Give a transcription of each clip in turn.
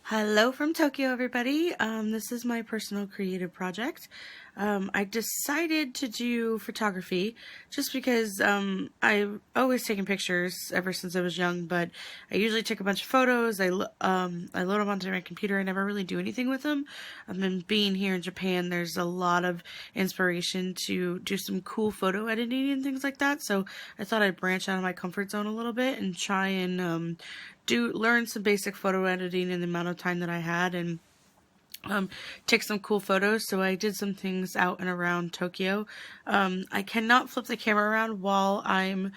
Hello from Tokyo, everybody. This is my personal creative project. I decided to do photography just because I've always taken pictures ever since I was young, but I usually take a bunch of photos. I load them onto my computer. I never really do anything with them. Being here in Japan, there's a lot of inspiration to do some cool photo editing and things like that, so I thought I'd branch out of my comfort zone a little bit and try and learn some basic photo editing in the amount of time that I had and take some cool photos. So I did some things out and around Tokyo. I cannot flip the camera around while I'm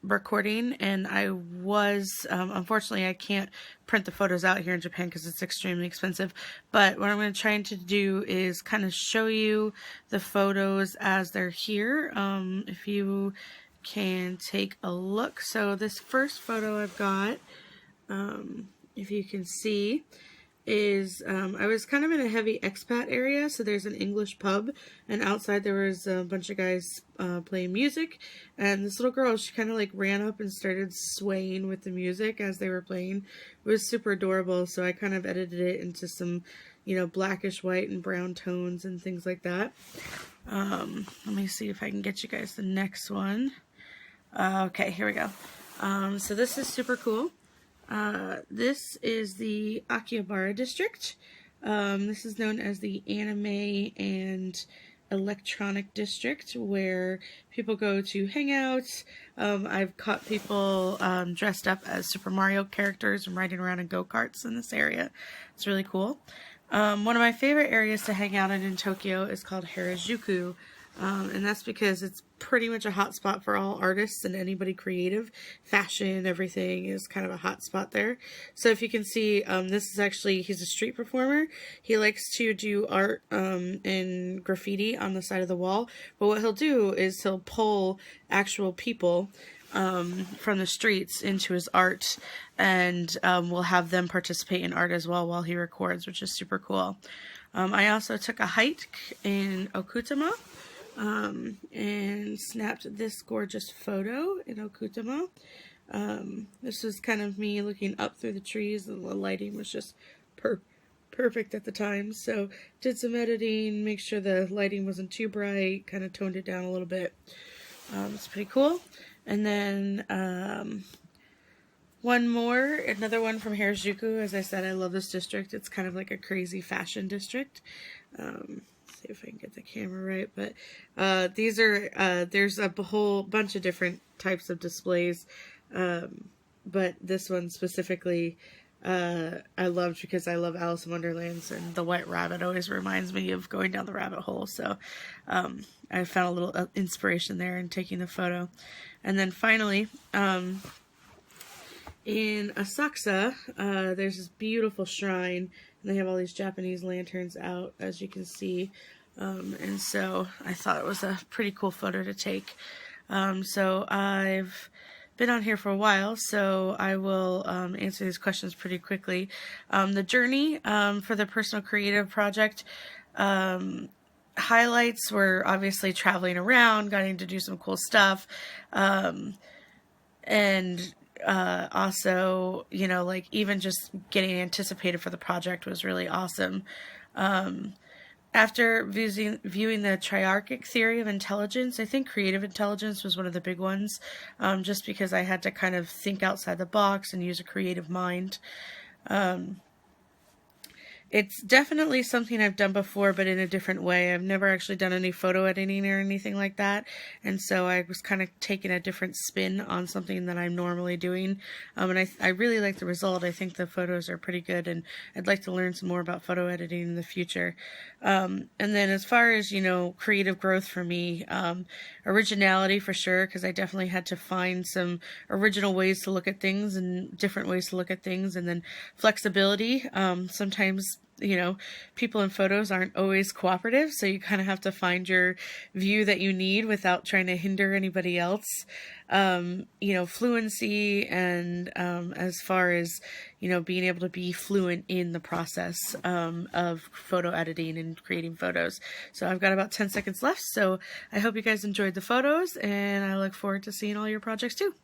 recording, and I was unfortunately I can't print the photos out here in Japan because it's extremely expensive, but what I'm going to try to do is kind of show you the photos as they're here. If you can take a look. So this first photo I've got, if you can see, is I was kind of in a heavy expat area, so there's an English pub, and outside there was a bunch of guys playing music, and this little girl, she kind of like ran up and started swaying with the music as they were playing. It was super adorable, so I kind of edited it into some, blackish white and brown tones and things like that. Let me see if I can get you guys the next one. Okay, here we go. So this is super cool. This is the Akihabara district. This is known as the anime and electronic district, where people go to hang out. I've caught people dressed up as Super Mario characters and riding around in go-karts in this area. It's really cool. One of my favorite areas to hang out in Tokyo is called Harajuku. And that's because it's pretty much a hot spot for all artists and anybody creative. Fashion, everything is kind of a hot spot there. So if you can see, this is actually, he's a street performer. He likes to do art and graffiti on the side of the wall. But what he'll do is he'll pull actual people from the streets into his art, and we'll have them participate in art as well while he records, which is super cool. I also took a hike in Okutama. And snapped this gorgeous photo in Okutama. This was kind of me looking up through the trees, and the lighting was just perfect at the time. So did some editing, make sure the lighting wasn't too bright, kind of toned it down a little bit. It's pretty cool. And then another one from Harajuku. As I said, I love this district. It's kind of like a crazy fashion district. See if I can get the camera right, but these are there's a whole bunch of different types of displays, but this one specifically I loved because I love Alice in Wonderland, and the white rabbit always reminds me of going down the rabbit hole, so I found a little inspiration there in taking the photo. And then finally, in Asakusa, there's this beautiful shrine, and they have all these Japanese lanterns out, as you can see. And so I thought it was a pretty cool photo to take. So I've been on here for a while, so I will answer these questions pretty quickly. The journey for the personal creative project, highlights were obviously traveling around, getting to do some cool stuff, and also, like even just getting anticipated for the project was really awesome. After viewing the triarchic theory of intelligence, I think creative intelligence was one of the big ones, just because I had to kind of think outside the box and use a creative mind. It's definitely something I've done before, but in a different way. I've never actually done any photo editing or anything like that, and so I was kind of taking a different spin on something that I'm normally doing, and I really like the result. I think the photos are pretty good, and I'd like to learn some more about photo editing in the future. And then as far as, creative growth for me, originality for sure, because I definitely had to find some original ways to look at things and different ways to look at things, and then flexibility. Sometimes people in photos aren't always cooperative, so you kind of have to find your view that you need without trying to hinder anybody else. Fluency, and as far as, being able to be fluent in the process of photo editing and creating photos. So I've got about 10 seconds left, so I hope you guys enjoyed the photos, and I look forward to seeing all your projects too.